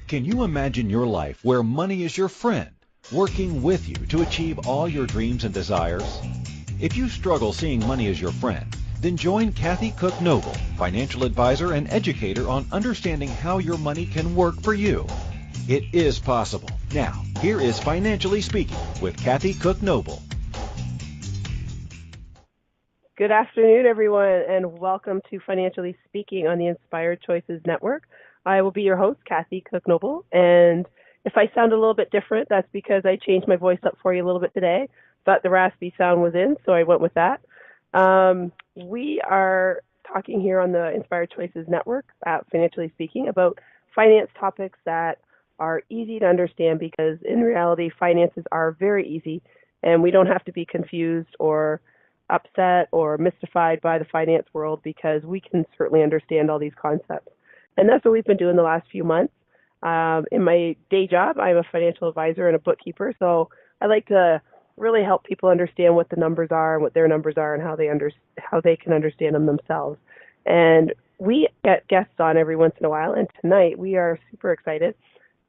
Can you imagine your life where money is your friend, working with you to achieve all your dreams and desires? If you struggle seeing money as your friend, then join Kathy Cook Noble, financial advisor and educator, on understanding how your money can work for you. It is possible. Now, here is Financially Speaking with Kathy Cook Noble. Good afternoon, everyone, and welcome to Financially Speaking on the Inspired Choices Network. I will be your host, Kathy Cook Noble, and if I sound a little bit different, that's because I changed my voice up for you a little bit today. Thought the raspy sound was in, so I went with that. We are talking here on the Inspired Choices Network at Financially Speaking about finance topics that are easy to understand, because in reality, finances are very easy, and we don't have to be confused or upset or mystified by the finance world, because we can certainly understand all these concepts. And that's what we've been doing the last few months. In my day job, I'm a financial advisor and a bookkeeper, so I like to really help people understand what the numbers are and what their numbers are and how they can understand them themselves. And we get guests on every once in a while, and tonight we are super excited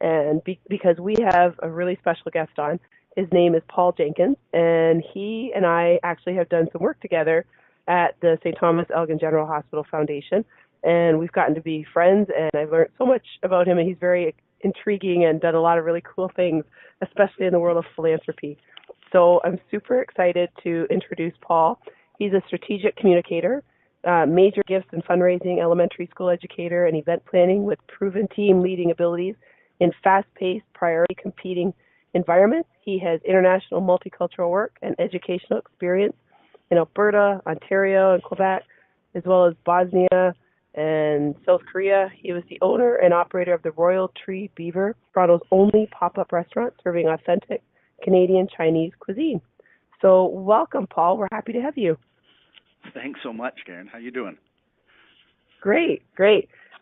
and because we have a really special guest on. His name is Paul Jenkins, and he and I actually have done some work together at the St. Thomas-Elgin General Hospital Foundation, and we've gotten to be friends, and I've learned so much about him, and he's very intriguing and done a lot of really cool things, especially in the world of philanthropy. So I'm super excited to introduce Paul. He's a strategic communicator, major gifts in fundraising, elementary school educator, and event planning with proven team leading abilities in fast-paced, priority competing environments. He has international multicultural work and educational experience in Alberta, Ontario, and Quebec, as well as Bosnia and South Korea. He was the owner and operator of the Royal Tree Beaver, Toronto's only pop-up restaurant serving authentic Canadian Chinese cuisine. So welcome, Paul. We're happy to have you. Thanks so much, Karen. How you doing? Great.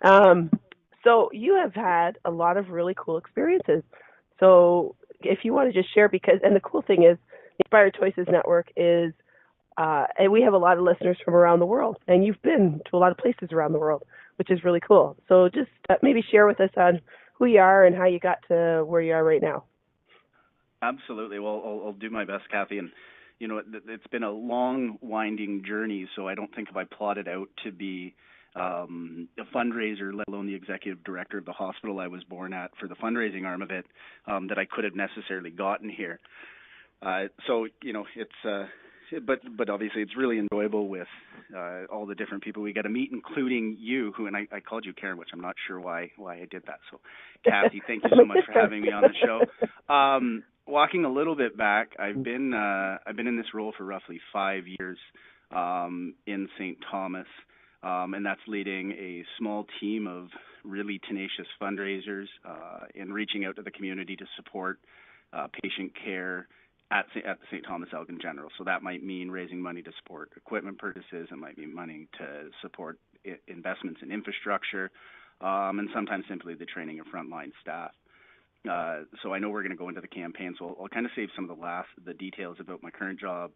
So you have had a lot of really cool experiences. So if you want to just share, and the cool thing is, the Inspired Choices Network is, and we have a lot of listeners from around the world, and you've been to a lot of places around the world, which is really cool. So just maybe share with us on who you are and how you got to where you are right now. Absolutely. Well, I'll do my best, Kathy. And, you know, it's been a long, winding journey, so I don't think if I plotted out to be a fundraiser, let alone the executive director of the hospital I was born at for the fundraising arm of it, that I could have necessarily gotten here. So, you know, it's but obviously it's really enjoyable with all the different people we get to meet, including you, and I called you Karen, which I'm not sure why I did that. So, Kathy, thank you so much for having me on the show. Walking a little bit back, I've been in this role for roughly 5 years in St. Thomas. And that's leading a small team of really tenacious fundraisers in reaching out to the community to support patient care at the St. Thomas-Elgin General. So that might mean raising money to support equipment purchases. It might mean money to support investments in infrastructure, and sometimes simply the training of frontline staff. So I know we're going to go into the campaign, so I'll kind of save some of the details about my current job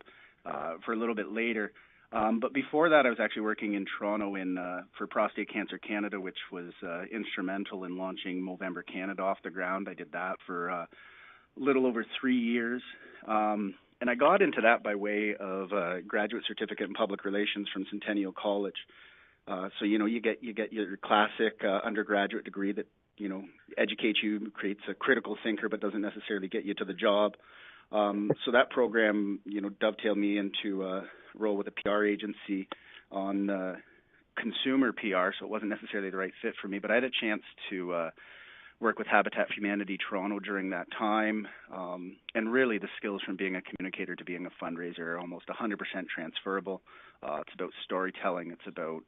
for a little bit later. But before that, I was actually working in Toronto for Prostate Cancer Canada, which was instrumental in launching Movember Canada off the ground. I did that for a little over 3 years. And I got into that by way of a graduate certificate in public relations from Centennial College. So, you know, you get your classic undergraduate degree that, you know, educates you, creates a critical thinker, but doesn't necessarily get you to the job. So that program, you know, dovetailed me into a role with a PR agency on consumer PR, so it wasn't necessarily the right fit for me. But I had a chance to work with Habitat for Humanity Toronto during that time, and really the skills from being a communicator to being a fundraiser are almost 100% transferable. It's about storytelling. It's about,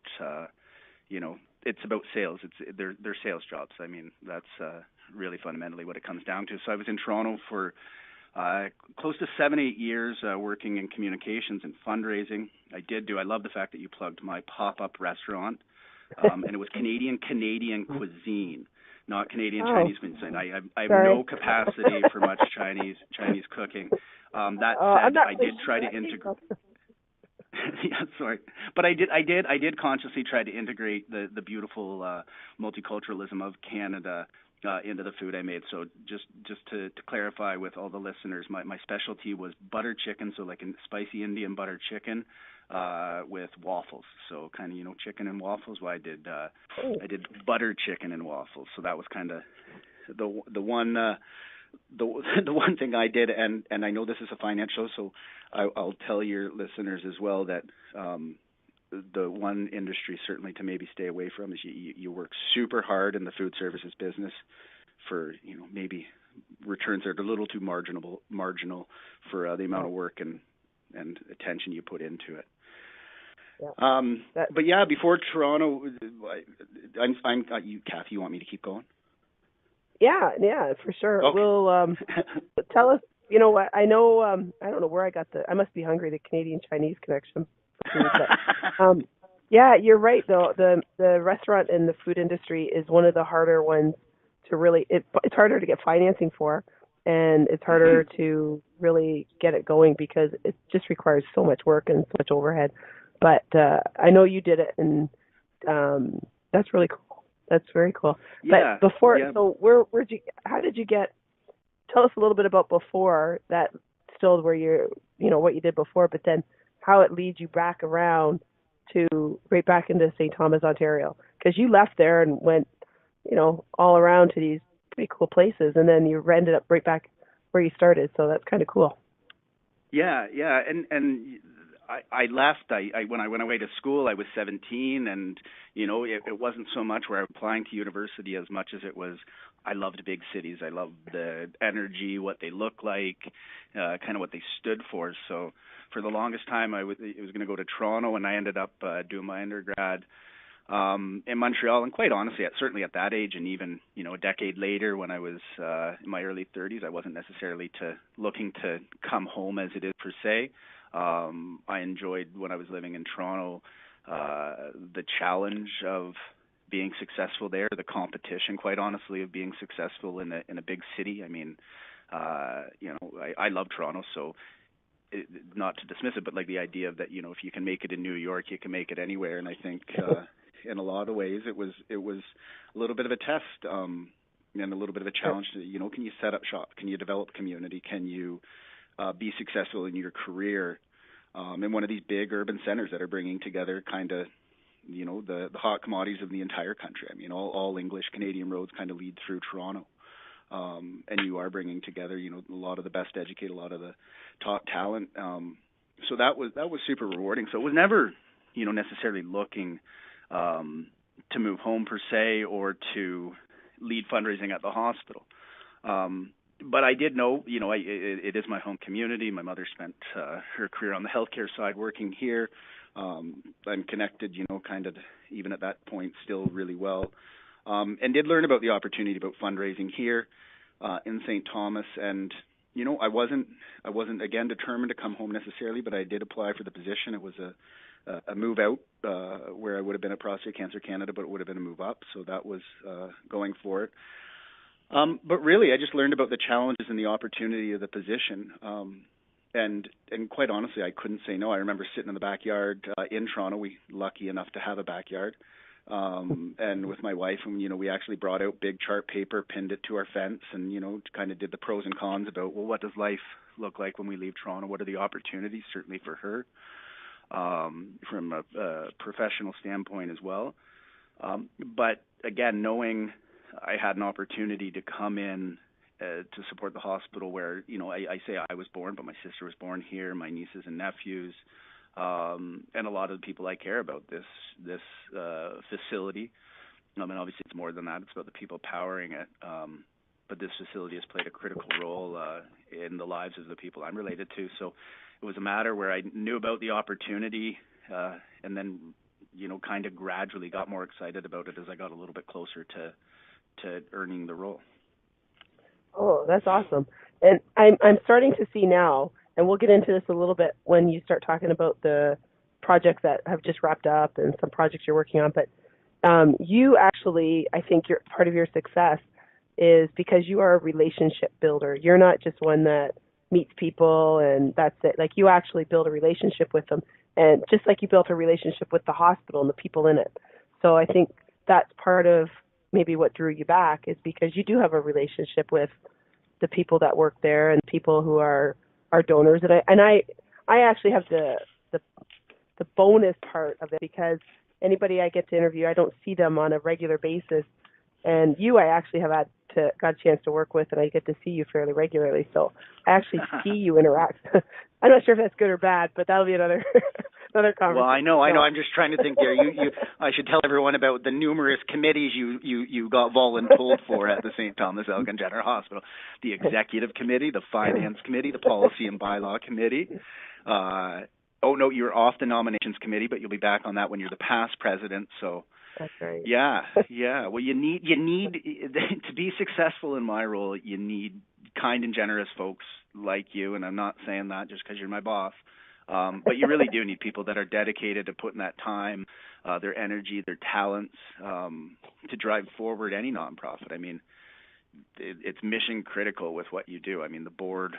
you know, it's about sales. They're sales jobs. I mean, that's really fundamentally what it comes down to. So I was in Toronto for close to 7-8 years working in communications and fundraising. I love the fact that you plugged my pop-up restaurant, and it was Canadian cuisine, not Canadian Chinese cuisine. I have no capacity for much Chinese cooking. That said, I did try to integrate. Yeah, sorry, but I did consciously try to integrate the beautiful multiculturalism of Canada into the food I made. So just to clarify with all the listeners, my specialty was butter chicken, so like a spicy Indian butter chicken with waffles. So kind of, chicken and waffles. Well, I did butter chicken and waffles. So that was kind of the one the one thing I did, and I know this is a financial, so I'll tell your listeners as well that the one industry certainly to maybe stay away from is you work super hard in the food services business for maybe returns that are a little too marginal for the amount of work and attention you put into it. Yeah. But yeah, before Toronto, I'm you, Kathy. You want me to keep going? Yeah, for sure. Okay. Well, tell us. You know what? I know. I don't know where I got I must be hungry. The Canadian Chinese connection. But, yeah, you're right. Though the restaurant and the food industry is one of the harder ones to really. It's harder to get financing for, and it's harder to really get it going because it just requires so much work and so much overhead. But I know you did it, and that's really cool. That's very cool. Yeah, but before, so where'd you? How did you get? Tell us a little bit about before that. Still, where what you did before, but then how it leads you back around to right back into St. Thomas, Ontario, because you left there and went, all around to these pretty cool places, and then you ended up right back where you started. So that's kind of cool. Yeah, and I left. When I went away to school, I was 17, and it wasn't so much where I was applying to university as much as it was. I loved big cities. I loved the energy, what they look like, kind of what they stood for. So for the longest time, I was going to go to Toronto, and I ended up doing my undergrad in Montreal. And quite honestly, certainly at that age, and even a decade later, when I was in my early 30s, I wasn't necessarily looking to come home as it is per se. I enjoyed when I was living in Toronto the challenge of being successful there, the competition, quite honestly, of being successful in a big city. I mean, I love Toronto, so not to dismiss it, but like the idea of that, if you can make it in New York, you can make it anywhere. And I think in a lot of ways, it was a little bit of a test and a little bit of a challenge. To, can you set up shop? Can you develop community? Can you be successful in your career in one of these big urban centers that are bringing together kind of, the hot commodities of the entire country. I mean, all English Canadian roads kind of lead through Toronto. And you are bringing together, a lot of the best educated, a lot of the top talent. So that was super rewarding. So it was never, necessarily looking to move home per se or to lead fundraising at the hospital. But I did know, it is my home community. My mother spent her career on the healthcare side working here. I'm connected, kind of even at that point still really well. And did learn about the opportunity about fundraising here in St. Thomas. And, I wasn't again determined to come home necessarily, but I did apply for the position. It was a move out where I would have been at Prostate Cancer Canada, but it would have been a move up. So that was going for it. But really, I just learned about the challenges and the opportunity of the position. And quite honestly, I couldn't say no. I remember sitting in the backyard in Toronto. We lucky enough to have a backyard. And with my wife, and we actually brought out big chart paper, pinned it to our fence, and kind of did the pros and cons about, well, what does life look like when we leave Toronto? What are the opportunities, certainly for her, from a professional standpoint as well. But again, knowing I had an opportunity to come in to support the hospital where, I say I was born, but my sister was born here, my nieces and nephews, and a lot of the people I care about this facility. And obviously it's more than that. It's about the people powering it. But this facility has played a critical role in the lives of the people I'm related to. So it was a matter where I knew about the opportunity and then, kind of gradually got more excited about it as I got a little bit closer to earning the role. Oh, that's awesome. And I'm starting to see now, and we'll get into this a little bit when you start talking about the projects that have just wrapped up and some projects you're working on. But you actually, I think part of your success is because you are a relationship builder. You're not just one that meets people and that's it. Like you actually build a relationship with them, and just like you built a relationship with the hospital and the people in it. So I think that's part of maybe what drew you back is because you do have a relationship with the people that work there and people who are donors. And I actually have the bonus part of it, because anybody I get to interview, I don't see them on a regular basis. And I actually got a chance to work with, and I get to see you fairly regularly. So I actually see you interact. I'm not sure if that's good or bad, but that'll be another conversation. Well, I know. I'm just trying to think there. I should tell everyone about the numerous committees you got voluntold for at the St. Thomas-Elgin General Hospital. The Executive Committee, the Finance Committee, the Policy and Bylaw Committee. Oh, no, you're off the Nominations Committee, but you'll be back on that when you're the past president, so... That's right. Yeah. Well, you need to be successful in my role. You need kind and generous folks like you, and I'm not saying that just because you're my boss. But you really do need people that are dedicated to putting that time, their energy, their talents to drive forward any nonprofit. I mean, it's mission critical with what you do. I mean, the board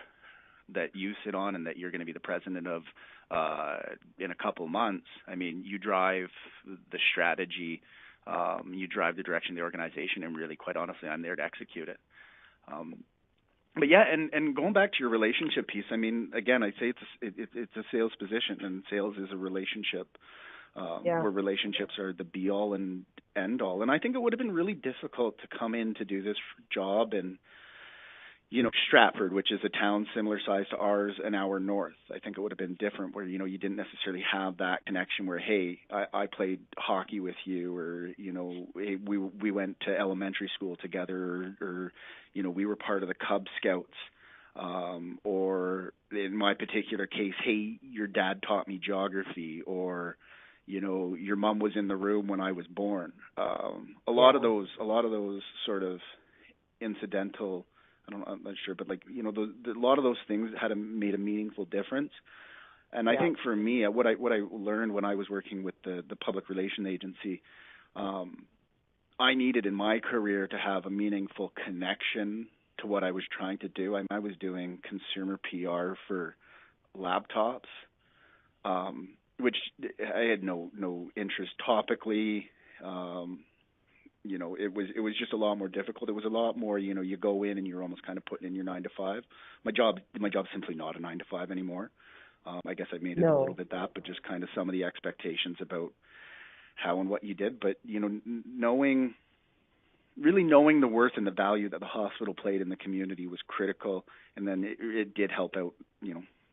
that you sit on and that you're going to be the president of in a couple months, I mean, you drive the strategy, you drive the direction of the organization, and really, quite honestly, I'm there to execute it. But yeah, and going back to your relationship piece, I mean, again, I say it's a sales position, and sales is a relationship where relationships are the be all and end all. And I think it would have been really difficult to come in to do this job in, Stratford, which is a town similar size to ours, an hour north. I think it would have been different where, you didn't necessarily have that connection where, hey, I played hockey with you, or, hey, we went to elementary school together, or we were part of the Cub Scouts, or in my particular case, hey, your dad taught me geography, or, your mom was in the room when I was born. A lot of those sort of incidental, I'm not sure, but a lot of those things made a meaningful difference. And I think for me, what I learned when I was working with the public relation agency, I needed in my career to have a meaningful connection to what I was trying to do. I was doing consumer PR for laptops, which I had no interest topically. It was just a lot more difficult. It was a lot more, you go in and you're almost kind of putting in your 9 to 5. My job's simply not a 9 to 5 anymore. I guess I made it a little bit that, but just kind of some of the expectations about how and what you did. But, knowing the worth and the value that the hospital played in the community was critical. And then it did help out,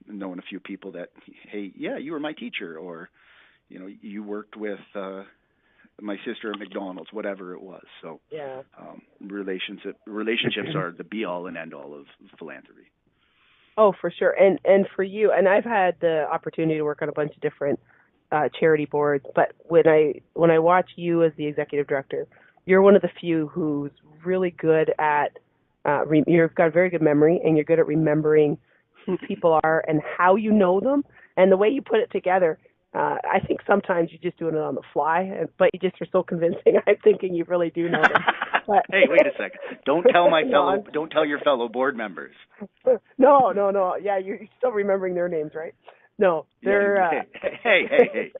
knowing a few people that, hey, yeah, you were my teacher, or, you worked with my sister at McDonald's, whatever it was. So relationships are the be all and end all of philanthropy. Oh, for sure. And for you, and I've had the opportunity to work on a bunch of different charity boards, but when I watch you as the executive director, you're one of the few who's really good at you've got a very good memory, and you're good at remembering who people are and how you know them, and the way you put it together. I think sometimes you're just doing it on the fly, but you just are so convincing. I'm thinking you really do know them. But, hey, wait a second! Don't tell your fellow board members. No. Yeah, you're still remembering their names, right? No, they're. Hey.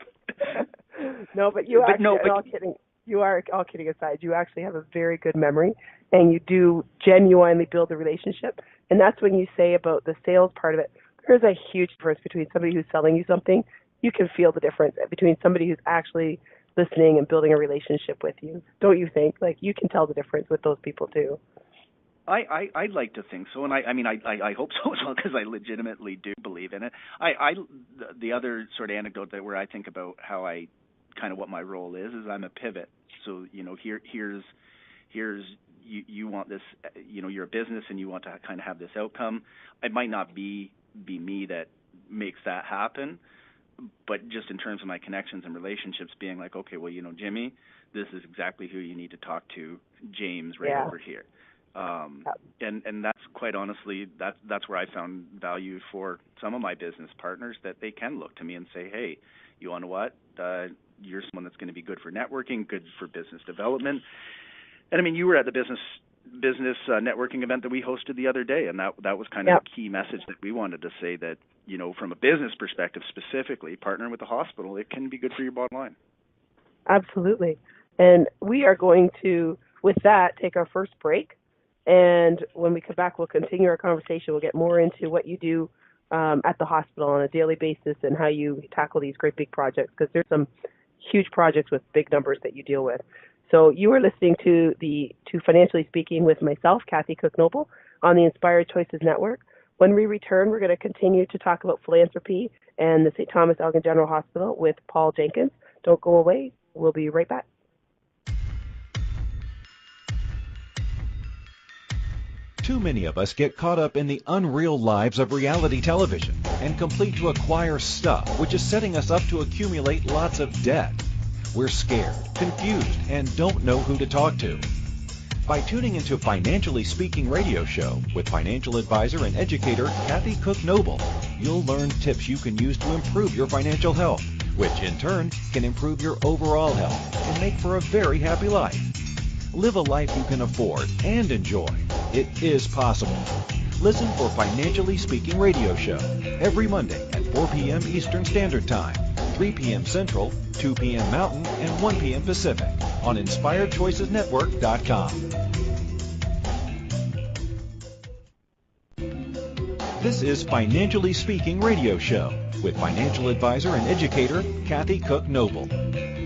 No, but you all kidding. You are, all kidding aside, you actually have a very good memory, and you do genuinely build a relationship. And that's when you say about the sales part of it. There's a huge difference between somebody who's selling you something. You can feel the difference between somebody who's actually listening and building a relationship with you. Don't you think? You can tell the difference with those people too. I'd like to think so, and I hope so as well, because I legitimately do believe in it. The other sort of anecdote where I think about how I kind of what my role is I'm a pivot. So here's you want this, you're a business and you want to kind of have this outcome. It might not be me that makes that happen. But just in terms of my connections and relationships, being like, okay, well, Jimmy, this is exactly who you need to talk to, James, over here. And that's quite honestly, that's where I found value for some of my business partners, that they can look to me and say, hey, you want to what? You're someone that's going to be good for networking, good for business development. And I mean, you were at the business networking event that we hosted the other day, and that was kind of a key message that we wanted to say, that from a business perspective specifically, partnering with the hospital, it can be good for your bottom line. Absolutely. And we are going to with that, take our first break. And when we come back, we'll continue our conversation. We'll get more into what you do at the hospital on a daily basis and how you tackle these great big projects, because there's some huge projects with big numbers that you deal with. So you are listening to Financially Speaking with myself, Kathy Cook-Noble, on the Inspired Choices Network. When we return, we're going to continue to talk about philanthropy and the St. Thomas-Elgin General Hospital with Paul Jenkins. Don't go away. We'll be right back. Too many of us get caught up in the unreal lives of reality television and complete to acquire stuff, which is setting us up to accumulate lots of debt. We're scared, confused, and don't know who to talk to. By tuning into Financially Speaking radio show with financial advisor and educator Kathy Cook-Noble, you'll learn tips you can use to improve your financial health, which in turn can improve your overall health and make for a very happy life. Live a life you can afford and enjoy. It is possible. Listen for Financially Speaking radio show every Monday at 4 p.m. Eastern Standard Time, 3 p.m. Central, 2 p.m. Mountain, and 1 p.m. Pacific on InspiredChoicesNetwork.com. This is Financially Speaking radio show with financial advisor and educator Kathy Cook-Noble.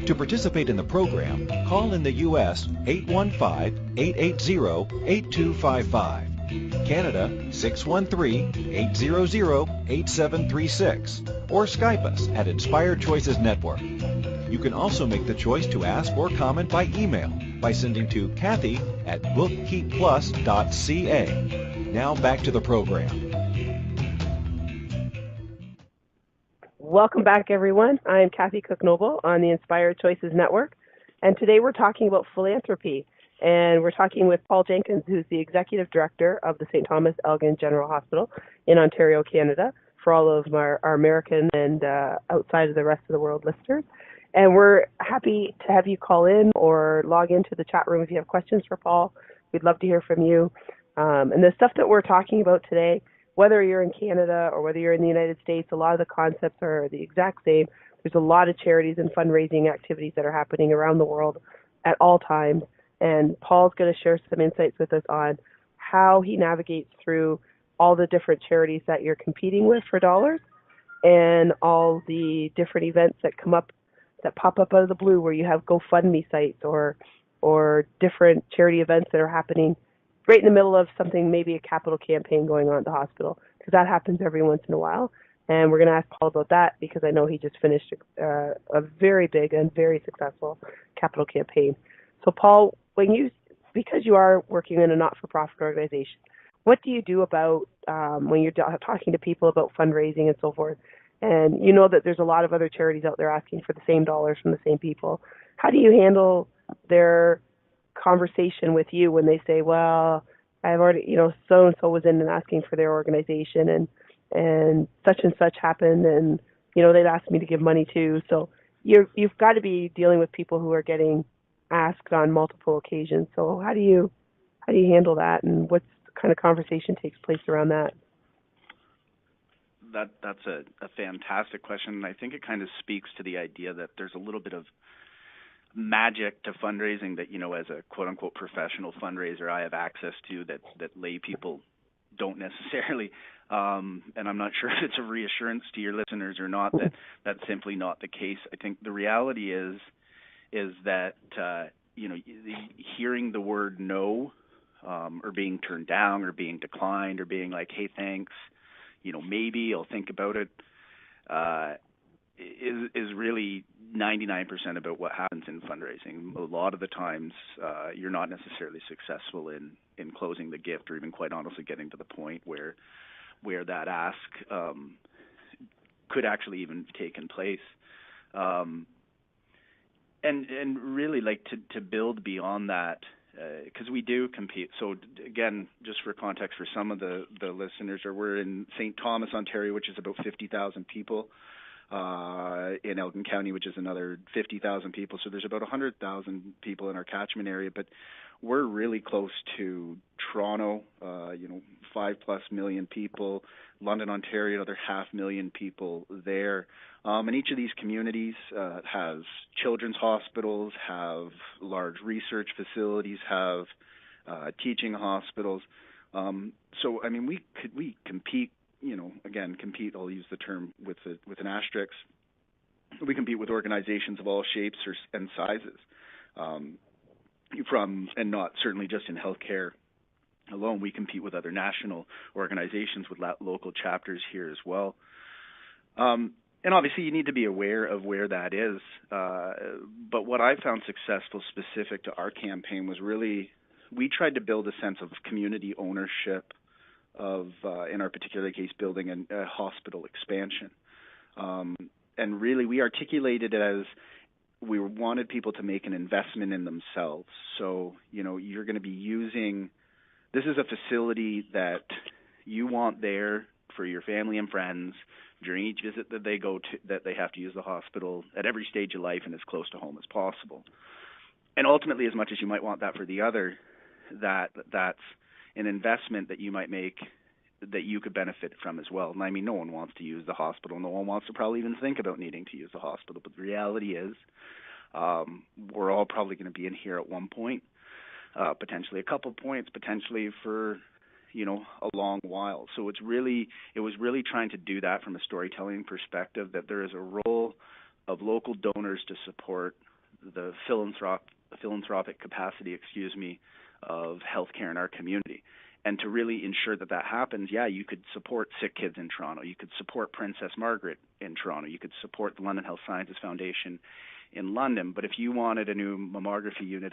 To participate in the program, call in the U.S. 815-880-8255, Canada 613-800-8736, or Skype us at Inspired Choices Network. You can also make the choice to ask or comment by email by sending to Kathy at bookkeepplus.ca. Now back to the program. Welcome back, everyone. I am Kathy Cook-Noble on the Inspired Choices Network, and today we're talking about philanthropy, and we're talking with Paul Jenkins, who's the Executive Director of the St. Thomas-Elgin General Hospital in Ontario, Canada, for all of our American and outside of the rest of the world listeners. And we're happy to have you call in or log into the chat room if you have questions for Paul. We'd love to hear from you. And the stuff that we're talking about today, whether you're in Canada or whether you're in the United States, a lot of the concepts are the exact same. There's a lot of charities and fundraising activities that are happening around the world at all times. And Paul's going to share some insights with us on how he navigates through all the different charities that you're competing with for dollars and all the different events that come up, that pop up out of the blue, where you have GoFundMe sites or different charity events that are happening right in the middle of something, maybe a capital campaign going on at the hospital, because that happens every once in a while. And we're going to ask Paul about that because I know he just finished a very big and very successful capital campaign. So Paul, because you are working in a not-for-profit organization, what do you do about when you're talking to people about fundraising and so forth? And you know that there's a lot of other charities out there asking for the same dollars from the same people. How do you handle their conversation with you when they say, well, I've already, so-and-so was in and asking for their organization and such happened and, they'd asked me to give money too. So you've got to be dealing with people who are getting asked on multiple occasions. So how do you handle that, and what kind of conversation takes place around that? That's a fantastic question, and I think it kind of speaks to the idea that there's a little bit of magic to fundraising that, as a quote-unquote professional fundraiser, I have access to that lay people don't necessarily. And I'm not sure if it's a reassurance to your listeners or not that that's simply not the case. I think the reality is that, hearing the word no or being turned down or being declined or being like, hey, thanks, maybe I'll think about it, is really 99% about what happens in fundraising. A lot of the times you're not necessarily successful in closing the gift, or even quite honestly getting to the point where that ask could actually even taken place. And really, like, to build beyond that, because we do compete. So again, just for context for some of the listeners, we're in St. Thomas, Ontario, which is about 50,000 people. in Elgin County, which is another 50,000 people. So there's about 100,000 people in our catchment area, but we're really close to Toronto, 5+ million people, London, Ontario, another 500,000 people there. And each of these communities has children's hospitals, have large research facilities, have teaching hospitals. So, I mean, we compete, compete, I'll use the term with an asterisk. We compete with organizations of all shapes and sizes, and not certainly just in healthcare alone. We compete with other national organizations with local chapters here as well. And obviously you need to be aware of where that is. But what I found successful specific to our campaign was really, we tried to build a sense of community ownership of, in our particular case, building a hospital expansion. And really we articulated it as we wanted people to make an investment in themselves. So, you're going to be using, this is a facility that you want there for your family and friends during each visit that they go to, that they have to use the hospital at every stage of life and as close to home as possible. And ultimately, as much as you might want that for the other, that's an investment that you might make that you could benefit from as well. And I mean, no one wants to use the hospital. No one wants to probably even think about needing to use the hospital. But the reality is, we're all probably going to be in here at one point, potentially a couple points, potentially for, a long while. So it was really trying to do that from a storytelling perspective, that there is a role of local donors to support the philanthropic capacity, of healthcare in our community. And to really ensure that happens, you could support Sick Kids in Toronto. You could support Princess Margaret in Toronto. You could support the London Health Sciences Foundation in London. But if you wanted a new mammography unit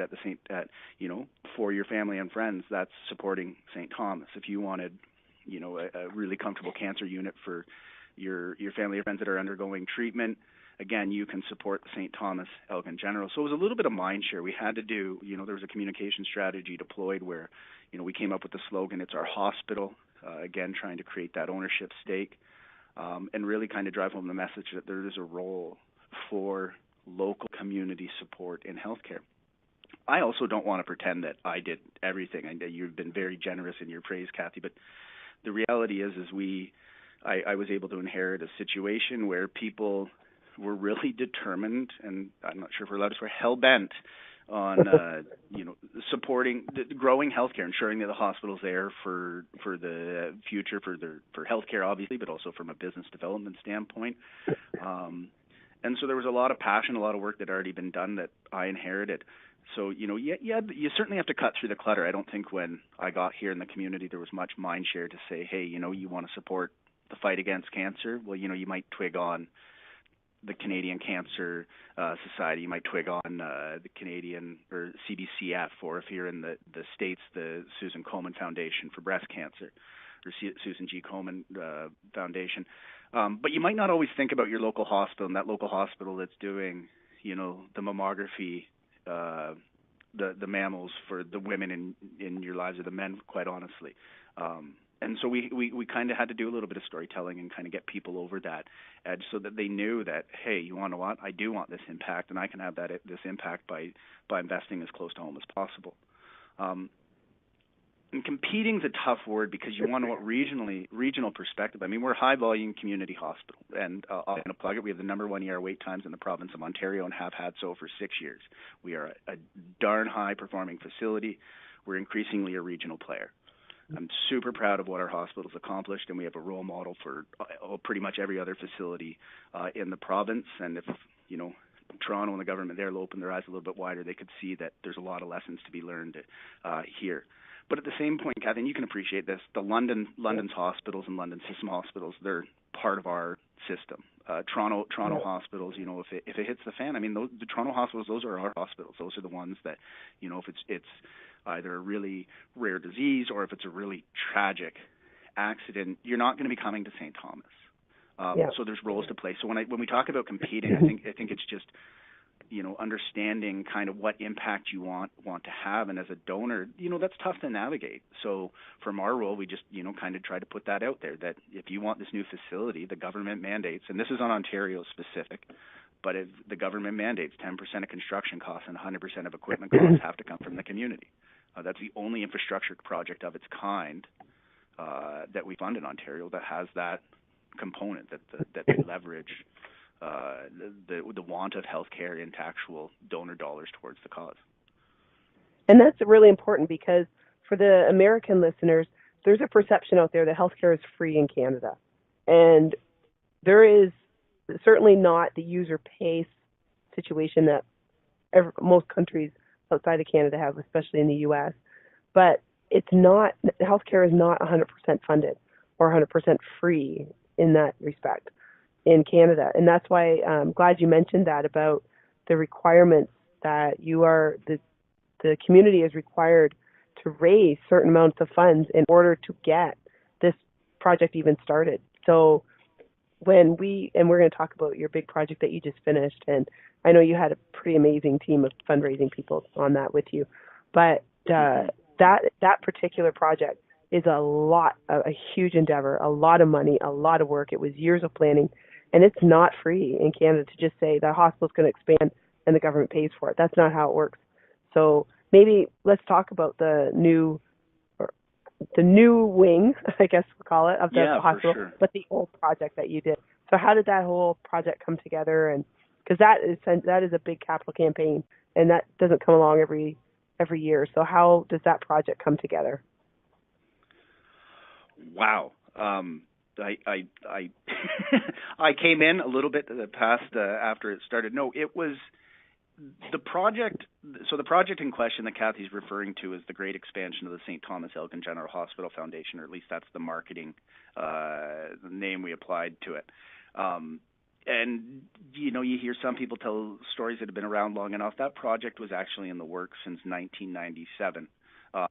for your family and friends, that's supporting St. Thomas. If you wanted, a really comfortable cancer unit for your family or friends that are undergoing treatment, again, you can support St. Thomas-Elgin General. So it was a little bit of mind share. We had to do, there was a communication strategy deployed where, we came up with the slogan, "It's our hospital," again, trying to create that ownership stake, and really kind of drive home the message that there is a role for local community support in healthcare. I also don't want to pretend that I did everything. I know you've been very generous in your praise, Kathy, but the reality is I was able to inherit a situation where people were really determined, and I'm not sure if we're allowed to swear, hell-bent on supporting growing healthcare, ensuring that the hospital's there for the future, for healthcare obviously, but also from a business development standpoint. And so there was a lot of passion, a lot of work that had already been done that I inherited. So, you certainly have to cut through the clutter. I don't think when I got here in the community there was much mind share to say, hey, you want to support the fight against cancer. Well, you might twig on the Canadian Cancer Society. You might twig on the Canadian or CBCF, or if you're in the States, the Susan Komen Foundation for Breast Cancer, or Susan G. Komen Foundation. But you might not always think about your local hospital and that local hospital that's doing, the mammography, the mammals for the women in your lives, or the men, quite honestly. And so we kind of had to do a little bit of storytelling and kind of get people over that edge so that they knew that, hey, you want to what? I do want this impact, and I can have this impact by investing as close to home as possible. And competing is a tough word because you want to know what regional perspective. I mean, we're a high-volume community hospital, and I'm going to plug it. We have the number 1 ER wait times in the province of Ontario and have had so for 6 years. We are a darn high-performing facility. We're increasingly a regional player. I'm super proud of what our hospital's accomplished, and we have a role model for pretty much every other facility in the province. And if, Toronto and the government there will open their eyes a little bit wider, they could see that there's a lot of lessons to be learned here. But at the same point, Kathy, and you can appreciate this, the London's hospitals and London system hospitals, they're part of our system. Toronto hospitals, if it hits the fan, I mean, the Toronto hospitals, those are our hospitals. Those are the ones that, if it's either a really rare disease or if it's a really tragic accident, you're not going to be coming to St. Thomas. So there's roles to play. So when we talk about competing, I think it's just understanding kind of what impact you want to have, and as a donor, that's tough to navigate. So from our role, we just kind of try to put that out there, that if you want this new facility, the government mandates, and this is on Ontario specific, but if the government mandates 10% of construction costs and 100% of equipment costs have to come from the community. That's the only infrastructure project of its kind that we fund in Ontario that has that component, that they leverage the want of healthcare into actual donor dollars towards the cause. And that's really important, because for the American listeners, there's a perception out there that healthcare is free in Canada. And there is certainly not the user pays situation that most countries outside of Canada have, especially in the U.S. But it's not, healthcare is not 100% funded or 100% free in that respect in Canada. And that's why I'm glad you mentioned that about the requirements that the community is required to raise certain amounts of funds in order to get this project even started. So we're going to talk about your big project that you just finished, and I know you had a pretty amazing team of fundraising people on that with you, but that particular project is a huge endeavor, a lot of money, a lot of work. It was years of planning, and it's not free in Canada to just say the hospital's going to expand and the government pays for it. That's not how it works. So maybe let's talk about the new wing, I guess we'll call it, of the hospital, sure. But the old project that you did. So how did that whole project come together? And because that is a big capital campaign, and that doesn't come along every year. So how does that project come together? Wow. I came in a little bit past after it started. No, it was the project. So the project in question that Kathy's referring to is the great expansion of the St. Thomas-Elgin General Hospital Foundation, or at least that's the marketing name we applied to it. And, you hear some people tell stories that have been around long enough. That project was actually in the works since 1997.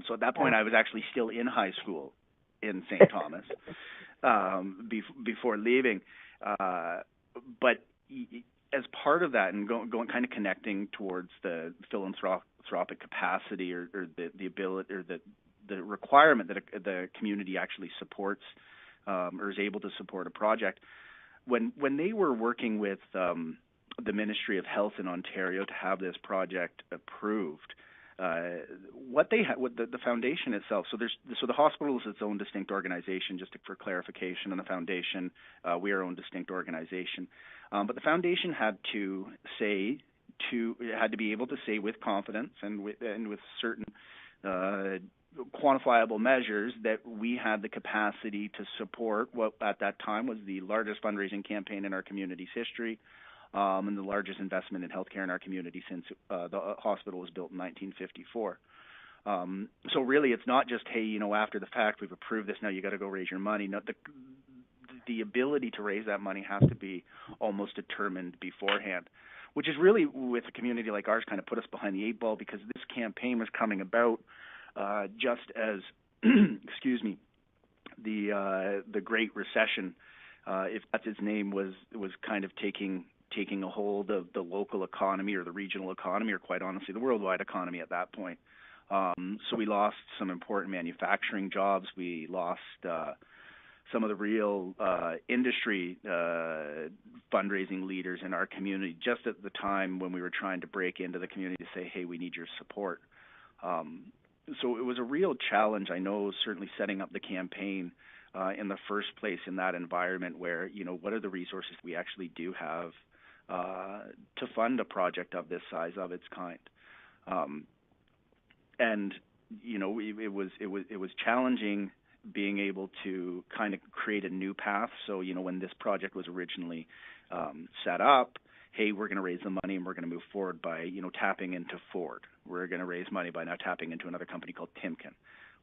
So at that point, I was actually still in high school in St. Thomas before leaving. But as part of that, and going kind of connecting towards the philanthropic capacity or the ability or the requirement that the community actually supports or is able to support a project, when they were working with the Ministry of Health in Ontario to have this project approved, what the foundation itself. So the hospital is its own distinct organization. Just for clarification, and the foundation, we are our own distinct organization. But the foundation had to be able to say with confidence and with certain quantifiable measures that we had the capacity to support what at that time was the largest fundraising campaign in our community's history, and the largest investment in healthcare in our community since the hospital was built in 1954. So really, it's not just, hey, after the fact we've approved this, now you got to go raise your money. No, the ability to raise that money has to be almost determined beforehand, which is really, with a community like ours, kind of put us behind the eight ball, because this campaign was coming about just as, excuse me, the Great Recession, if that's its name, was kind of taking a hold of the local economy or the regional economy, or quite honestly the worldwide economy at that point. So we lost some important manufacturing jobs. We lost some of the real industry fundraising leaders in our community just at the time when we were trying to break into the community to say, hey, we need your support. So it was a real challenge, I know, certainly setting up the campaign in the first place in that environment where, what are the resources we actually do have to fund a project of this size, of its kind. And it was challenging being able to kind of create a new path. So when this project was originally set up, hey, we're going to raise the money and we're going to move forward by tapping into Ford. We're going to raise money by now tapping into another company called Timken.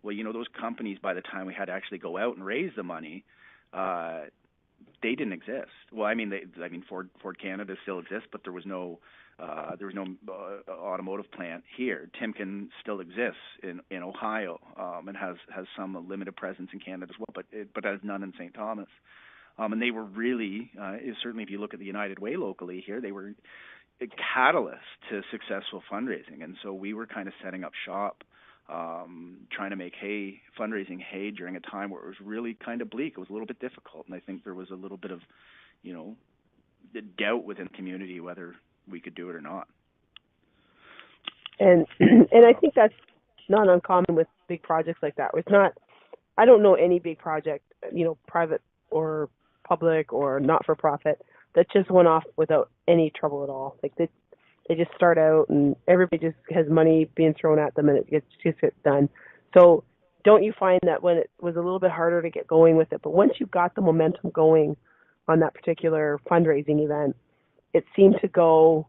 Well, those companies, by the time we had to actually go out and raise the money, they didn't exist. Well, Ford Canada still exists, but there was no automotive plant here. Timken still exists in Ohio and has some limited presence in Canada as well, but has none in St. Thomas. And they were really, certainly if you look at the United Way locally here, they were catalyst to successful fundraising. And so we were kind of setting up shop, trying to make fundraising hay during a time where it was really kind of bleak. It was a little bit difficult, and I think there was a little bit of, the doubt within the community whether we could do it or not. And I think that's not uncommon with big projects like that. It's not. I don't know any big project, private or public or not-for-profit, that just went off without any trouble at all. Like they just start out and everybody just has money being thrown at them and it gets done. So don't you find that when it was a little bit harder to get going with it, but once you got the momentum going on that particular fundraising event, it seemed to go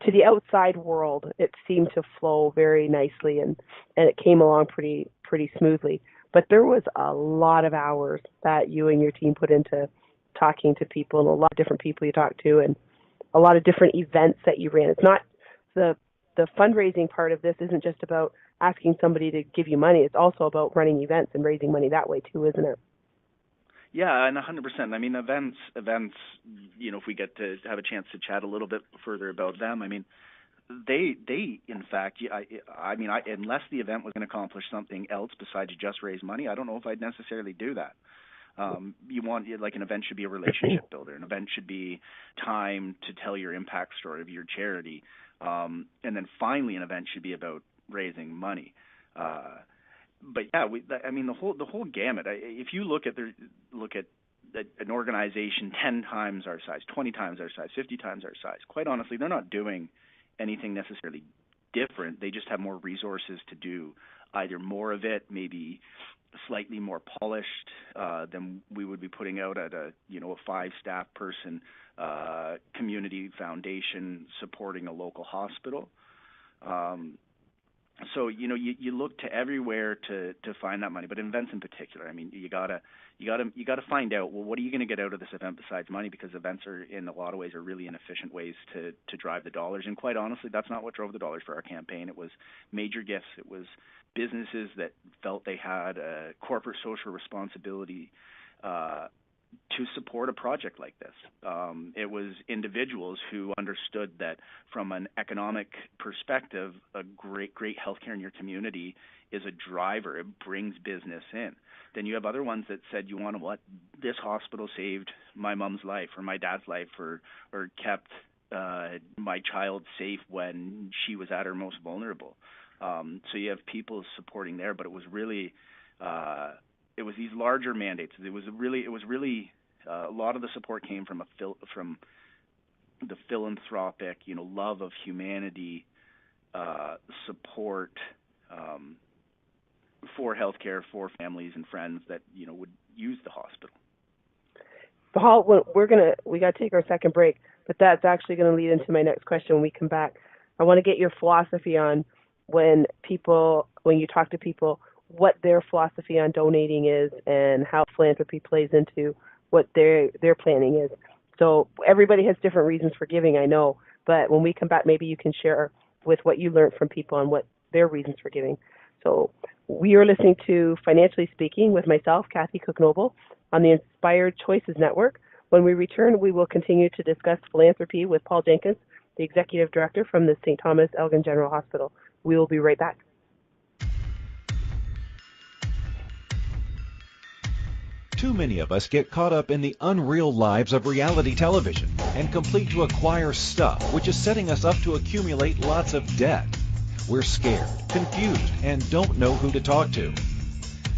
to the outside world. It seemed to flow very nicely and it came along pretty smoothly. But there was a lot of hours that you and your team put into talking to people, and a lot of different people you talked to, and a lot of different events that you ran. It's not the fundraising part of this isn't just about asking somebody to give you money. It's also about running events and raising money that way too, isn't it? Yeah, and 100%. I mean, events. If we get to have a chance to chat a little bit further about them, I mean, they in fact, unless the event was going to accomplish something else besides just raise money, I don't know if I'd necessarily do that. An event should be a relationship builder. An event should be time to tell your impact story of your charity, and then finally, an event should be about raising money. But yeah, the whole gamut. If you look at an organization 10 times our size, 20 times our size, 50 times our size, quite honestly, they're not doing anything necessarily different. They just have more resources to do either more of it, maybe slightly more polished than we would be putting out at a 5-staff person community foundation supporting a local hospital. So you look to everywhere to find that money, but events in particular. I mean, you gotta find out, well, what are you going to get out of this event besides money? Because events are, in a lot of ways, are really inefficient ways to drive the dollars. And quite honestly, that's not what drove the dollars for our campaign. It was major gifts. It was businesses that felt they had a corporate social responsibility to support a project like this. It was individuals who understood that from an economic perspective, a great healthcare in your community is a driver. It brings business in. Then you have other ones that said, you want to what? This hospital saved my mom's life or my dad's life or kept my child safe when she was at her most vulnerable. So you have people supporting there, but it was really it was these larger mandates. It was really a lot of the support came from the philanthropic, love of humanity, support for healthcare, for families and friends that would use the hospital. Paul, we got to take our second break, but that's actually going to lead into my next question when we come back. I want to get your philosophy on when you talk to people, what their philosophy on donating is and how philanthropy plays into what their planning is. So everybody has different reasons for giving, I know, but when we come back, maybe you can share with what you learned from people and what their reasons for giving. So we are listening to Financially Speaking with myself, Kathy Cook-Noble, on the Inspired Choices Network. When we return, we will continue to discuss philanthropy with Paul Jenkins, the Executive Director from the St. Thomas-Elgin General Hospital. We will be right back. Too many of us get caught up in the unreal lives of reality television and complete to acquire stuff, which is setting us up to accumulate lots of debt. We're scared, confused, and don't know who to talk to.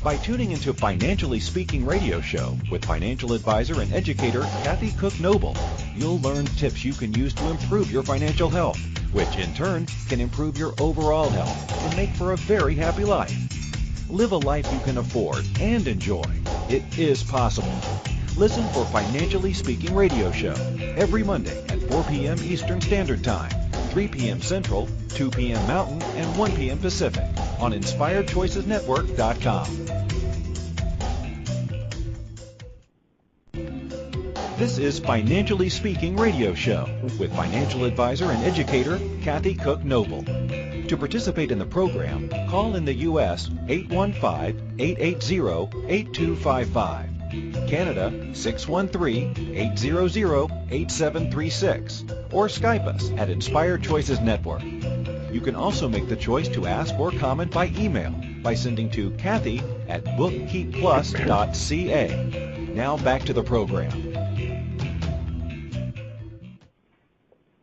By tuning into Financially Speaking radio show with financial advisor and educator Kathy Cook-Noble, you'll learn tips you can use to improve your financial health, which in turn can improve your overall health and make for a very happy life. Live a life you can afford and enjoy. It is possible. Listen for Financially Speaking radio show every Monday at 4 p.m. Eastern Standard Time, 3 p.m. Central, 2 p.m. Mountain, and 1 p.m. Pacific on InspiredChoicesNetwork.com. This is Financially Speaking radio show with financial advisor and educator Kathy Cook-Noble. To participate in the program, call in the U.S. 815-880-8255 Canada 613-800-8736 or Skype us at Inspired Choices Network. You can also make the choice to ask or comment by email by sending to Kathy at bookkeepplus.ca. Now back to the program.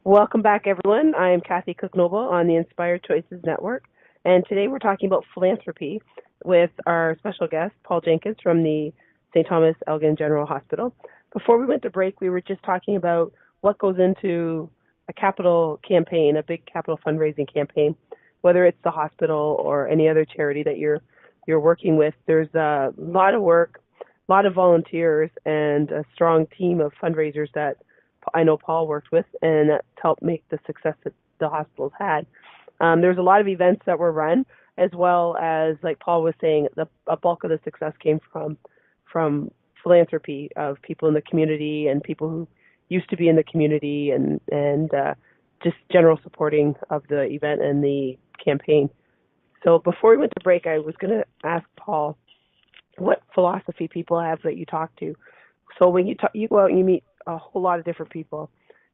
Welcome back, everyone. I am Kathy Cook-Noble on the Inspired Choices Network, and today we're talking about philanthropy with our special guest, Paul Jenkins from the St. Thomas-Elgin General Hospital. Before we went to break, we were just talking about what goes into a capital campaign, a big capital fundraising campaign, whether it's the hospital or any other charity that you're working with. There's a lot of work, a lot of volunteers, and a strong team of fundraisers that I know Paul worked with, and that's helped make the success that the hospital's had. There's a lot of events that were run, as well as, like Paul was saying, a bulk of the success came from philanthropy of people in the community and people who used to be in the community, and just general supporting of the event and the campaign. So before we went to break, I was going to ask Paul what philosophy people have that you talk to. So when you go out and you meet a whole lot of different people.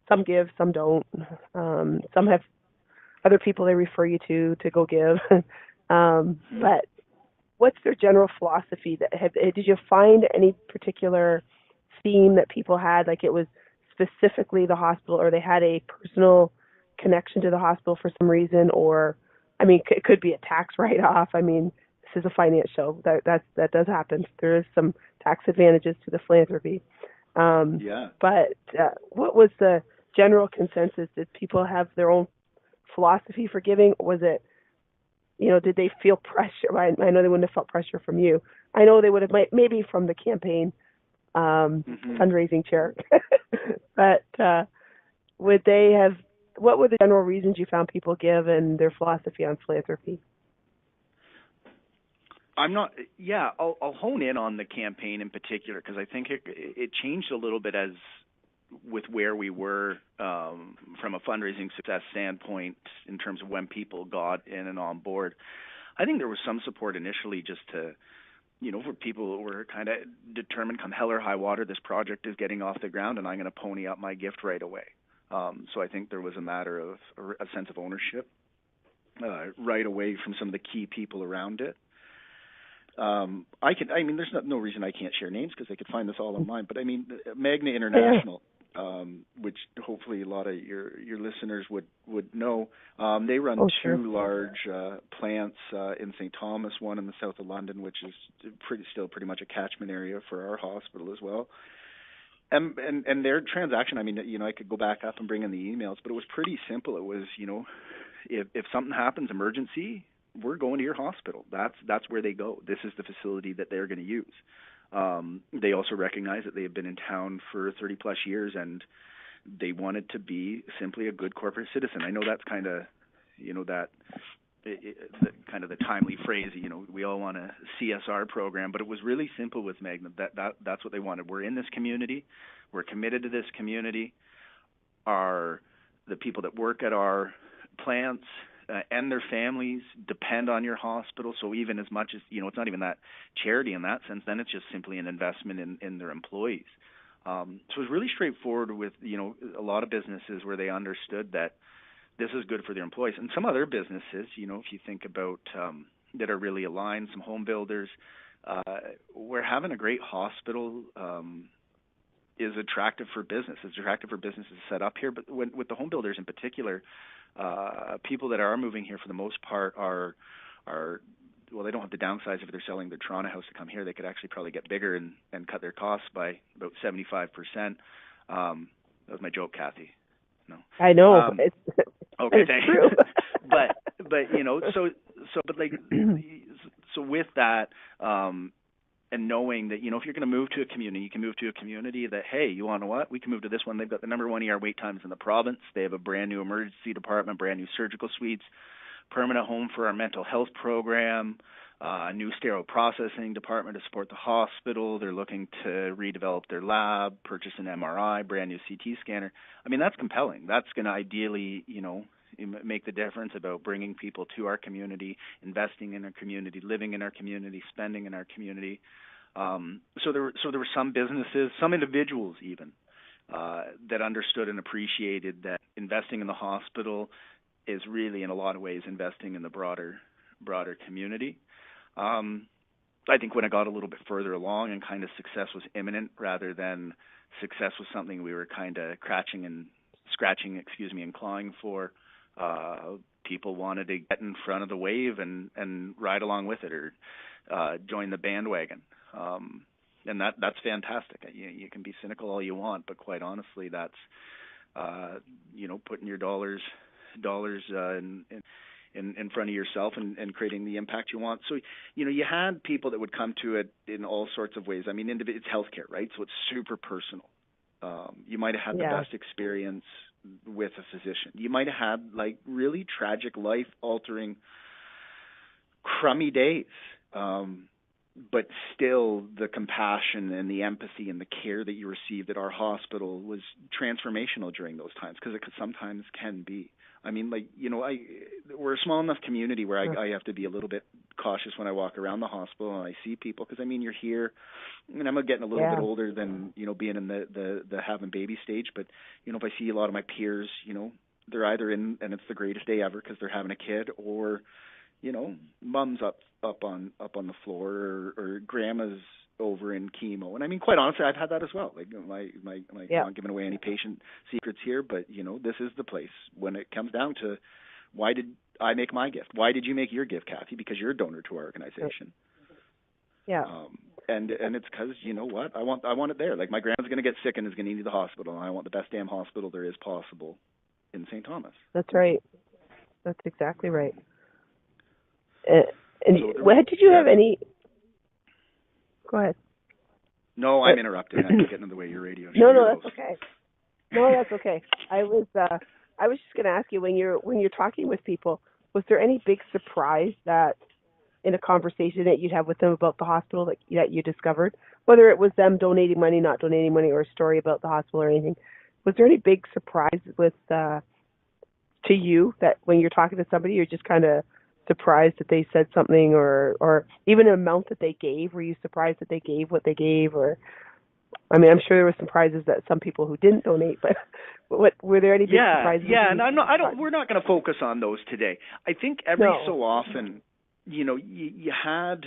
Some give, some don't. Some have other people they refer you to go give. But what's their general philosophy? Did you find any particular theme that people had, like it was specifically the hospital, or they had a personal connection to the hospital for some reason? Or, I mean, it could be a tax write-off. I mean, this is a finance show. That does happen. There is some tax advantages to the philanthropy. But what was the general consensus? Did people have their own philosophy for giving? Was it, did they feel pressure? I know they wouldn't have felt pressure from you. I know they would have maybe from the campaign fundraising chair. But would they have? What were the general reasons you found people give and their philosophy on philanthropy? I'll hone in on the campaign in particular, because I think it changed a little bit as with where we were from a fundraising success standpoint in terms of when people got in and on board. I think there was some support initially just to, for people who were kind of determined, come hell or high water, this project is getting off the ground and I'm going to pony up my gift right away. So I think there was a matter of a sense of ownership right away from some of the key people around it. There's no reason I can't share names because they could find this all online. But I mean, Magna International, which hopefully a lot of your listeners would know, they run two large plants in St. Thomas, one in the south of London, which is still pretty much a catchment area for our hospital as well. And their transaction, I could go back up and bring in the emails, but it was pretty simple. It was, if something happens, emergency, we're going to your hospital. That's where they go. This is the facility that they're going to use. They also recognize that they have been in town for 30 plus years, and they wanted to be simply a good corporate citizen. I know that's kind of, the timely phrase. We all want a CSR program, but it was really simple with Magna. That's what they wanted. We're in this community. We're committed to this community. The people that work at our plants and their families depend on your hospital. So even as much as, it's not even that charity in that sense, then it's just simply an investment in their employees. So it was really straightforward with, a lot of businesses where they understood that this is good for their employees. And some other businesses, if you think about that are really aligned, some home builders, where having a great hospital is attractive for business. It's attractive for businesses set up here. But with the home builders in particular, people that are moving here for the most part are they don't have to downsize if they're selling their Toronto house to come here. They could actually probably get bigger and cut their costs by about 75%. That was my joke, Kathy. No, I know. Okay, it's thanks. True. so with that, and knowing that, if you're going to move to a community, you can move to a community that, hey, you want to know what? We can move to this one. They've got the number 1 ER wait times in the province. They have a brand new emergency department, brand new surgical suites, permanent home for our mental health program, a new sterile processing department to support the hospital. They're looking to redevelop their lab, purchase an MRI, brand new CT scanner. That's compelling. That's going to ideally, make the difference about bringing people to our community, investing in our community, living in our community, spending in our community. So there were some businesses, some individuals even, that understood and appreciated that investing in the hospital is really, in a lot of ways, investing in the broader community. I think when I got a little bit further along and kind of success was imminent rather than success was something we were kind of scratching and clawing for, people wanted to get in front of the wave and ride along with it or join the bandwagon. And that's fantastic. You can be cynical all you want, but quite honestly, that's putting your dollars in front of yourself and creating the impact you want. So, you had people that would come to it in all sorts of ways. I mean, it's healthcare, right? So it's super personal. You might have had the best experience with a physician. You might have had like really tragic, life-altering, crummy days. But still the compassion and the empathy and the care that you received at our hospital was transformational during those times, because it sometimes can be. I mean, we're a small enough community where I have to be a little bit cautious when I walk around the hospital and I see people, because, I mean, you're here, and I'm getting a little bit older than, being in the having baby stage, but, if I see a lot of my peers, they're either in, and it's the greatest day ever because they're having a kid, or, mom's up on the floor, or grandma's over in chemo. And I mean, quite honestly, I've had that as well. Like my I'm not giving away any patient secrets here, but this is the place when it comes down to, why did I make my gift? Why did you make your gift, Kathy? Because you're a donor to our organization. Yeah. And it's because, you know what? I want it there. Like, my grandma's going to get sick and is going to need the hospital, and I want the best damn hospital there is possible in St. Thomas. That's right. That's exactly right. And did you have any? Go ahead. No, I'm interrupting. I'm getting in the way of your radio show. No, that's okay. No, that's okay. I was just going to ask you, when you're talking with people, was there any big surprise that in a conversation that you'd have with them about the hospital that you discovered, whether it was them donating money, not donating money, or a story about the hospital or anything? Was there any big surprise with to you that when you're talking to somebody, you're just kind of surprised that they said something, or even an amount that they gave? Were you surprised that they gave what they gave? Or, I mean, I'm sure there were surprises that some people who didn't donate, but what were there any big surprises? Yeah, and we're not going to focus on those today. I think so often, you had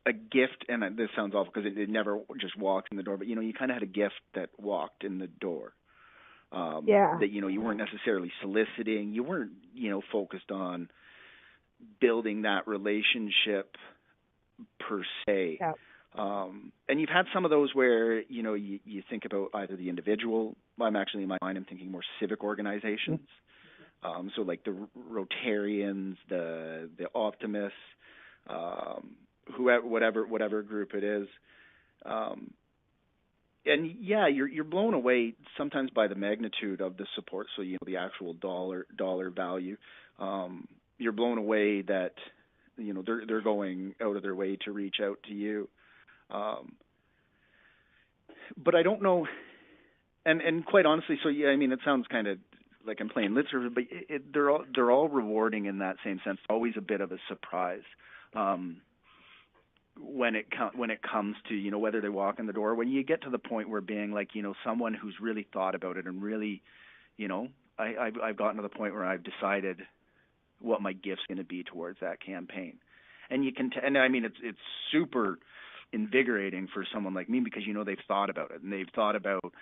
a gift, and this sounds awful because it never just walked in the door, but you kind of had a gift that walked in the door. That you weren't necessarily soliciting. You weren't focused on building that relationship per se. Yeah. And you've had some of those where you think about either the individual. I'm actually, in my mind, I'm thinking more civic organizations. So like the Rotarians, the Optimists, whatever group it is. And you're blown away sometimes by the magnitude of the support. So the actual dollar value. You're blown away that they're going out of their way to reach out to you. But I don't know. And quite honestly, so I mean, it sounds kind of like I'm playing lip service, but they're all rewarding in that same sense. Always a bit of a surprise. When it comes to whether they walk in the door, when you get to the point where being like someone who's really thought about it and really I've gotten to the point where I've decided what my gift's going to be towards that campaign, and you can and I mean it's super invigorating for someone like me, because they've thought about it, and they've thought about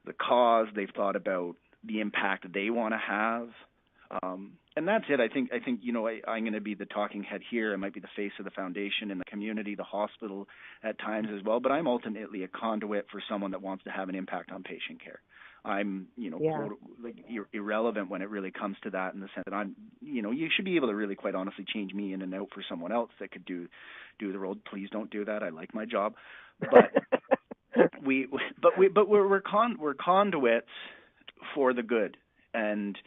the cause, they've thought about the impact they want to have. And that's it. I think I'm going to be the talking head here. I might be the face of the foundation in the community, the hospital at times as well. But I'm ultimately a conduit for someone that wants to have an impact on patient care. I'm, irrelevant when it really comes to that, in the sense that I'm, you should be able to really, quite honestly, change me in and out for someone else that could do the role. Please don't do that. I like my job, but we're conduits for the good. And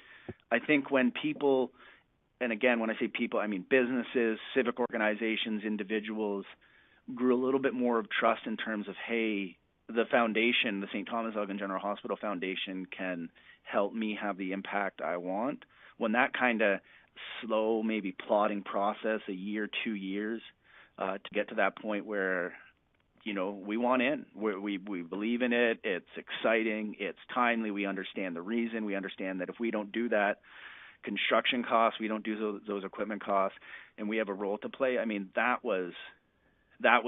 I think when people, and again, when I say people, I mean businesses, civic organizations, individuals, grew a little bit more of trust in terms of, hey, the foundation, the St. Thomas-Elgin General Hospital Foundation, can help me have the impact I want. When that kind of slow, maybe plodding process, a year, 2 years, to get to that point where, we want in. We believe in it. It's exciting. It's timely. We understand the reason. We understand that if we don't do that, construction costs, we don't do those equipment costs, and we have a role to play. I mean, that was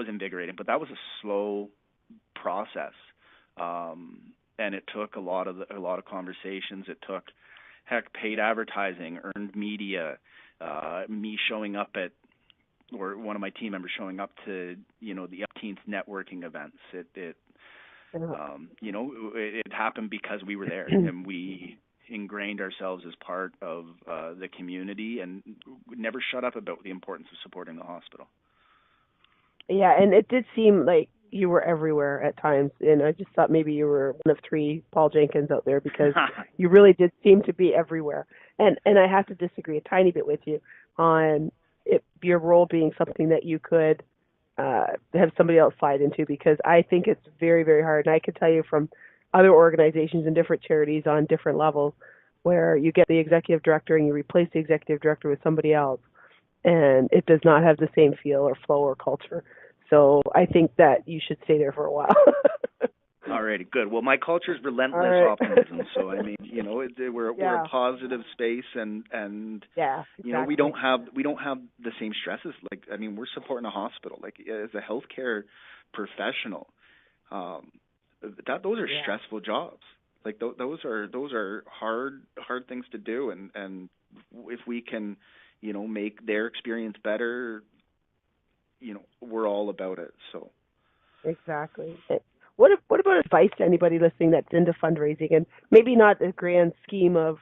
invigorating, but that was a slow process, and it took a lot of conversations. It took, paid advertising, earned media, me showing up at, or one of my team members showing up to, the 18th networking events. It happened because we were there and we ingrained ourselves as part of the community and never shut up about the importance of supporting the hospital. Yeah, and it did seem like you were everywhere at times, and I just thought maybe you were one of 3 Paul Jenkins out there, because you really did seem to be everywhere. And I have to disagree a tiny bit with you on your role being something that you could have somebody else slide into, because I think it's very, very hard. And I can tell you from other organizations and different charities on different levels where you get the executive director and you replace the executive director with somebody else, and it does not have the same feel or flow or culture. So I think that you should stay there for a while. All righty, good. Well, my culture is relentless optimism. So I mean, we're a positive space, and exactly. we don't have the same stresses. Like, I mean, we're supporting a hospital. Like, as a healthcare professional, those are stressful jobs. Like those are hard things to do, and if we can, make their experience better, we're all about it. So exactly. What about advice to anybody listening that's into fundraising, and maybe not the grand scheme of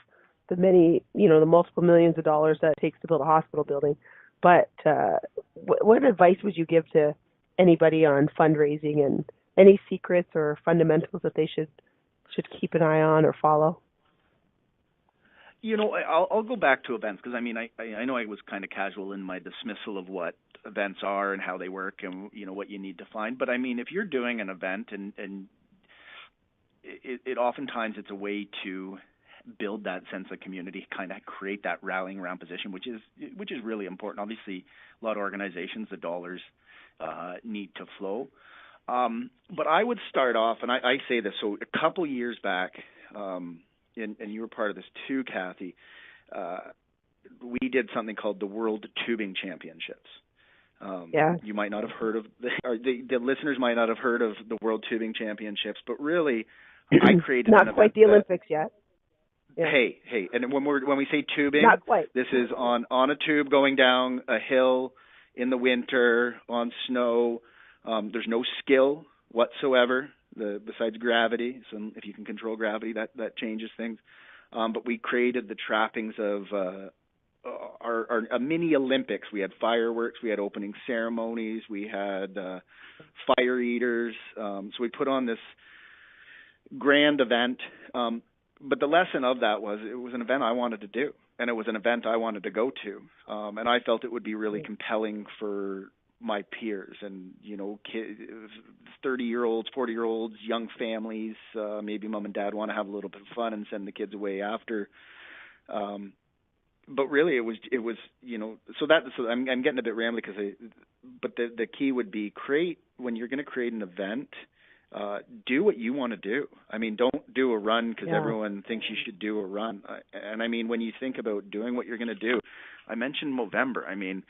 the many, the multiple millions of dollars that it takes to build a hospital building, but what advice would you give to anybody on fundraising, and any secrets or fundamentals that they should keep an eye on or follow? I'll go back to events, because I mean, I know I was kind of casual in my dismissal of what events are and how they work and what you need to find. But I mean, if you're doing an event and it oftentimes it's a way to build that sense of community, kind of create that rallying around position, which is really important. Obviously, a lot of organizations, the dollars need to flow. But I would start off, and I say this, so a couple years back, and you were part of this too, Kathy, we did something called the World Tubing Championships. You might not have heard of the listeners might not have heard of the World Tubing Championships, but really, I created not quite the Olympics yet. Yeah. Hey, and when we say tubing, not quite. This is on a tube going down a hill in the winter on snow. There's no skill whatsoever, besides gravity. So if you can control gravity, that changes things. But we created the trappings of our mini Olympics. We had fireworks, we had opening ceremonies, we had fire eaters. So we put on this grand event. But the lesson of that was it was an event I wanted to do, and it was an event I wanted to go to. And I felt it would be really compelling for my peers and, 30-year-olds, 40-year-olds, young families, maybe mom and dad want to have a little bit of fun and send the kids away after. But really it was, so I'm getting a bit rambly but the key would be when you're going to create an event, do what you want to do. I mean, don't do a run because everyone thinks you should do a run. And I mean, when you think about doing what you're going to do, I mentioned Movember. I mean,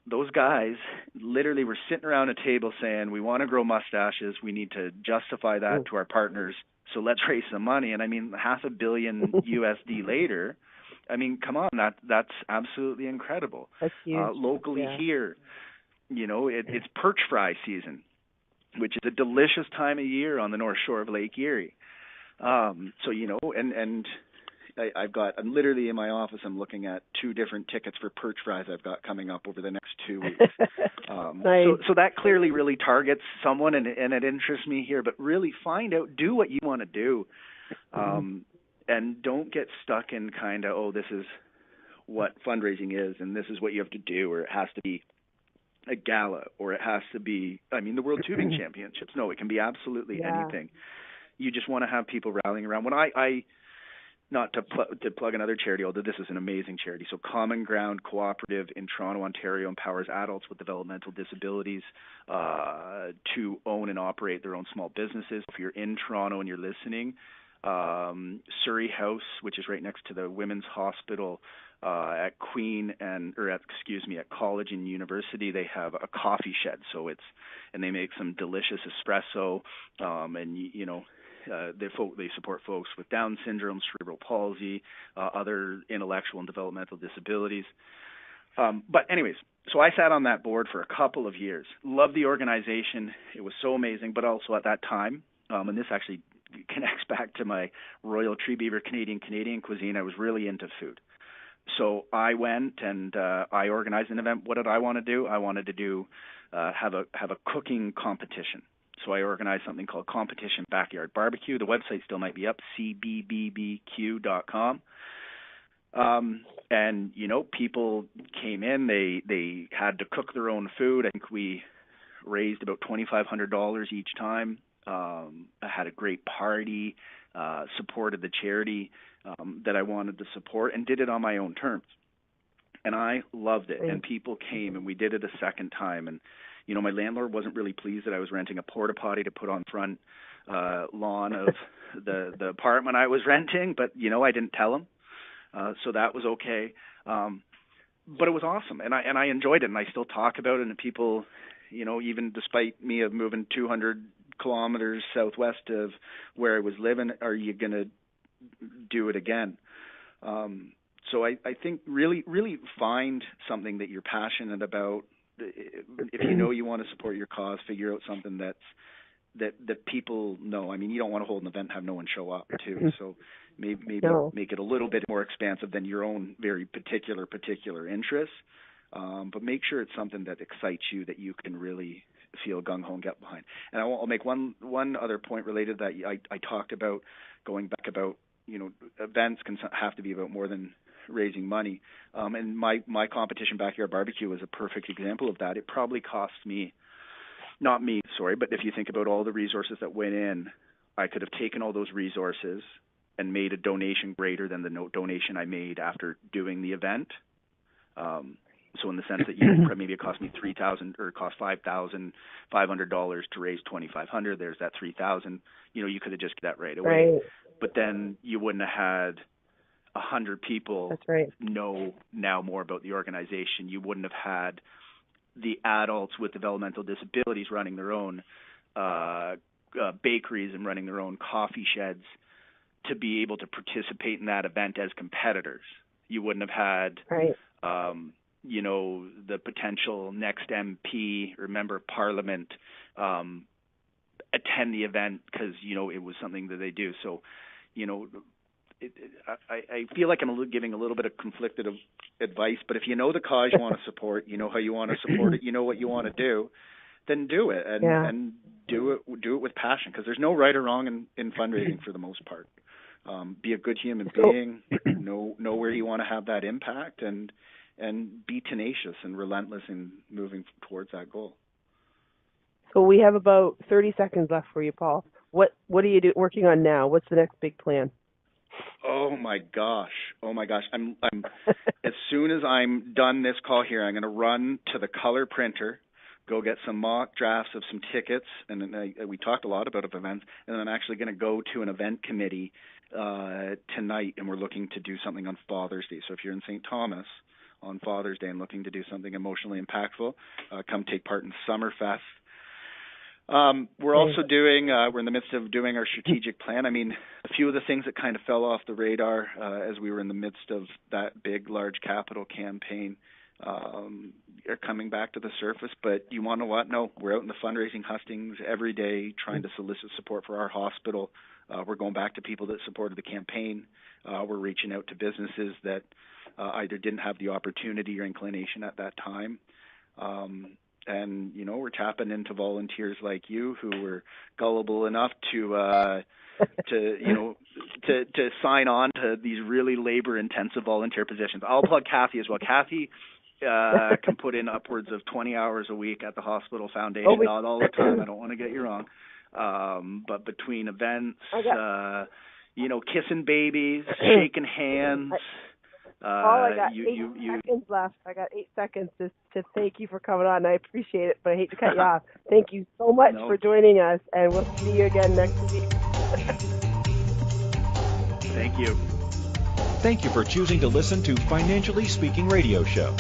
those guys literally were sitting around a table saying, we want to grow mustaches. We need to justify that to our partners. So let's raise some money. And I mean, $500 million USD later, I mean, come on, that's absolutely incredible. That's huge. Locally here, it's perch fry season, which is a delicious time of year on the North Shore of Lake Erie. So, and I'm literally in my office, I'm looking at 2 different tickets for perch fries I've got coming up over the next 2 weeks. Nice. So that clearly really targets someone, and it interests me here, but really do what you want to do. And don't get stuck in kind of, this is what fundraising is, and this is what you have to do, or it has to be a gala, or it has to be, the World Tubing Championships. No, it can be absolutely anything. You just want to have people rallying around. When I not to plug another charity, although this is an amazing charity. So Common Ground Cooperative in Toronto, Ontario empowers adults with developmental disabilities to own and operate their own small businesses. If you're in Toronto and you're listening, Surrey House, which is right next to the Women's Hospital at College and University, they have a coffee shed. So and they make some delicious espresso, and they support folks with Down syndrome, cerebral palsy, other intellectual and developmental disabilities. But anyways, so I sat on that board for a couple of years. Loved the organization. It was so amazing. But also at that time, and this actually connects back to my Royal Tree Beaver Canadian cuisine, I was really into food. So I went and I organized an event. What did I want to do? I wanted to do have a cooking competition. So I organized something called Competition Backyard Barbecue. The website still might be up, cbbbq.com. And, people came in. They had to cook their own food. I think we raised about $2,500 each time. I had a great party, supported the charity that I wanted to support, and did it on my own terms. And I loved it. And people came, and we did it a second time. And my landlord wasn't really pleased that I was renting a porta potty to put on front lawn of the apartment I was renting, but I didn't tell him, so that was okay. But it was awesome, and I enjoyed it, and I still talk about it. And people, even despite me of moving 200 kilometers southwest of where I was living, are you going to do it again? So I think really find something that you're passionate about. If you want to support your cause, figure out something that people know. I mean, you don't want to hold an event and have no one show up too. So maybe make it a little bit more expansive than your own very particular interests. But make sure it's something that excites you, that you can really feel gung ho and get behind. And I'll make one other point related to that. I talked about going back about events can have to be about more than raising money. And my competition Backyard Barbecue is a perfect example of that. It probably cost me, but if you think about all the resources that went in, I could have taken all those resources and made a donation greater than the donation I made after doing the event. So in the sense that maybe it cost me $3,000 or it cost $5,500 to raise $2,500. There's that $3,000. You could have just got that right away. Right. But then you wouldn't have had 100 people know now more about the organization. You wouldn't have had the adults with developmental disabilities running their own bakeries and running their own coffee sheds to be able to participate in that event as competitors. You wouldn't have had the potential next MP or member of parliament attend the event because, it was something that they do. So, I feel like I'm giving a little bit of conflicted advice, but if you know the cause you want to support, you know how you want to support it, you know what you want to do, then do it and do it with passion, because there's no right or wrong in fundraising for the most part. Be a good human being, know where you want to have that impact, and be tenacious and relentless in moving towards that goal. So we have about 30 seconds left for you, Paul. What are you working on now? What's the next big plan? Oh my gosh. I'm as soon as I'm done this call here, I'm going to run to the color printer, go get some mock drafts of some tickets, and then we talked a lot about events, and then I'm actually going to go to an event committee tonight, and we're looking to do something on Father's Day. So if you're in St. Thomas on Father's Day and looking to do something emotionally impactful, come take part in Summerfest. We're also we're in the midst of doing our strategic plan. I mean, a few of the things that kind of fell off the radar as we were in the midst of that big, large capital campaign are coming back to the surface. But you want to know what? No, we're out in the fundraising hustings every day trying to solicit support for our hospital. We're going back to people that supported the campaign. We're reaching out to businesses that either didn't have the opportunity or inclination at that time. And, we're tapping into volunteers like you who were gullible enough to sign on to these really labor-intensive volunteer positions. I'll plug Kathy as well. Kathy can put in upwards of 20 hours a week at the Hospital Foundation. Not all the time. I don't want to get you wrong. But between events, kissing babies, shaking hands. I got 8 seconds left. I got 8 seconds to thank you for coming on. I appreciate it, but I hate to cut you off. Thank you so much for joining us, and we'll see you again next week. Thank you. Thank you for choosing to listen to Financially Speaking Radio Show.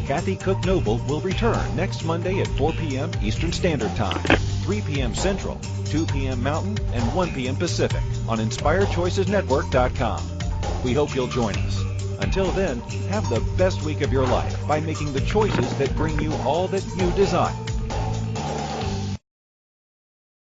Kathy Cook Noble will return next Monday at 4 p.m. Eastern Standard Time, 3 p.m. Central, 2 p.m. Mountain, and 1 p.m. Pacific on InspiredChoicesNetwork.com. We hope you'll join us. Until then, have the best week of your life by making the choices that bring you all that you desire.